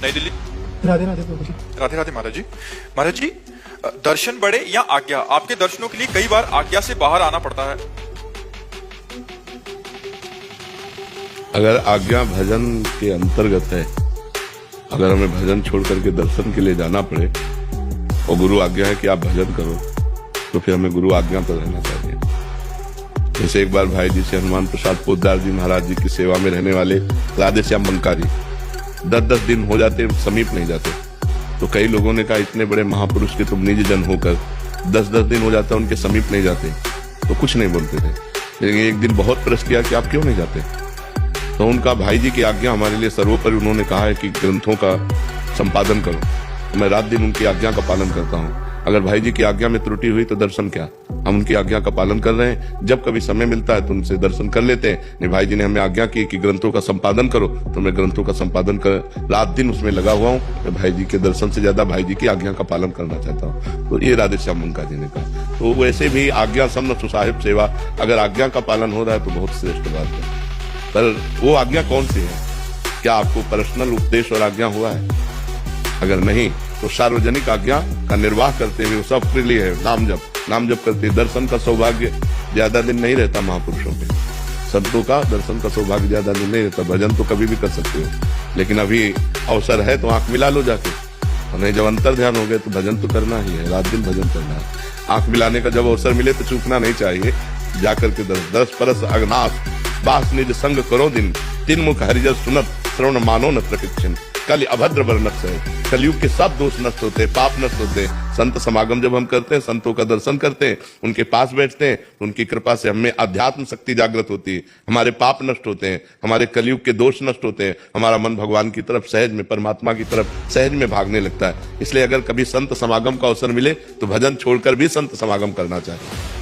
नई दिल्ली। राधे राधे प्रभु जी। राधे राधे महाराज जी। महाराज जी, दर्शन बड़े या आज्ञा, आपके दर्शनों के लिए कई बार आज्ञा से बाहर आना पड़ता है। अगर आज्ञा भजन के अंतर्गत है, अगर हमें भजन छोड़ करके दर्शन के लिए जाना पड़े और गुरु आज्ञा है कि आप भजन करो, तो फिर हमें गुरु आज्ञा पर रहना चाहिए। जैसे एक बार भाई जी से हनुमान प्रसाद पोद्दार जी महाराज जी की सेवा में रहने वाले राधेश्याम बंकारी 10-10 दिन हो जाते, समीप नहीं जाते। तो कई लोगों ने कहा इतने बड़े महापुरुष के तुम निज जन होकर 10-10 दिन हो जाता उनके समीप नहीं जाते, तो कुछ नहीं बोलते थे। लेकिन एक दिन बहुत प्रेस किया कि आप क्यों नहीं जाते, तो उनका भाई जी की आज्ञा हमारे लिए सर्वोपरि। उन्होंने कहा है कि ग्रंथों का संपादन करो। मैं रात दिन उनकी आज्ञा का पालन करता हूँ। अगर भाई जी की आज्ञा में त्रुटि हुई तो दर्शन क्या, हम उनकी आज्ञा का पालन कर रहे हैं। जब कभी समय मिलता है तो उनसे दर्शन कर लेते हैं। नहीं, भाई जी ने हमें आज्ञा की कि ग्रंथों का संपादन करो, तो मैं ग्रंथों का संपादन कर रात दिन उसमें लगा हुआ हूँ। भाई जी के दर्शन से ज्यादा भाई जी की आज्ञा का पालन करना चाहता हूँ। तो ये राधेश्याम बंका जी ने कहा। तो वैसे भी आज्ञा सम्न सुसाहिब सेवा, अगर आज्ञा का पालन हो रहा है तो बहुत श्रेष्ठ बात है। पर वो आज्ञा कौन सी है? क्या आपको पर्सनल उपदेश और आज्ञा हुआ है? अगर नहीं तो सार्वजनिक आज्ञा का निर्वाह करते हुए सबके लिए है नाम जप करते। दर्शन का सौभाग्य ज्यादा दिन नहीं रहता महापुरुषों के, संतों का दर्शन का सौभाग्य ज्यादा दिन नहीं रहता। भजन तो कभी भी कर सकते हो, लेकिन अभी अवसर है तो आंख मिला लो जाके। और नहीं, जब अंतर ध्यान हो गए तो भजन तो करना ही है, रात दिन भजन करना है। आंख मिलाने का जब अवसर मिले तो चूकना नहीं चाहिए। जाकर के 10 परस अग्नाश बास निज संग करो दिन, 3 मुख हरिजन सुनत श्रवण मानो न प्रकृक्षण। कल अभद्र वर्णक है। कलयुग के सब दोष नष्ट होते, पाप नष्ट होते। संत समागम जब हम करते हैं, संतों का दर्शन करते हैं, उनके पास बैठते हैं, उनकी कृपा से हमें अध्यात्म शक्ति जागृत होती है। हमारे पाप नष्ट होते हैं, हमारे कलयुग के दोष नष्ट होते हैं। हमारा मन भगवान की तरफ सहज में, परमात्मा की तरफ सहज में भागने लगता है। इसलिए अगर कभी संत समागम का अवसर मिले तो भजन छोड़कर भी संत समागम करना चाहिए।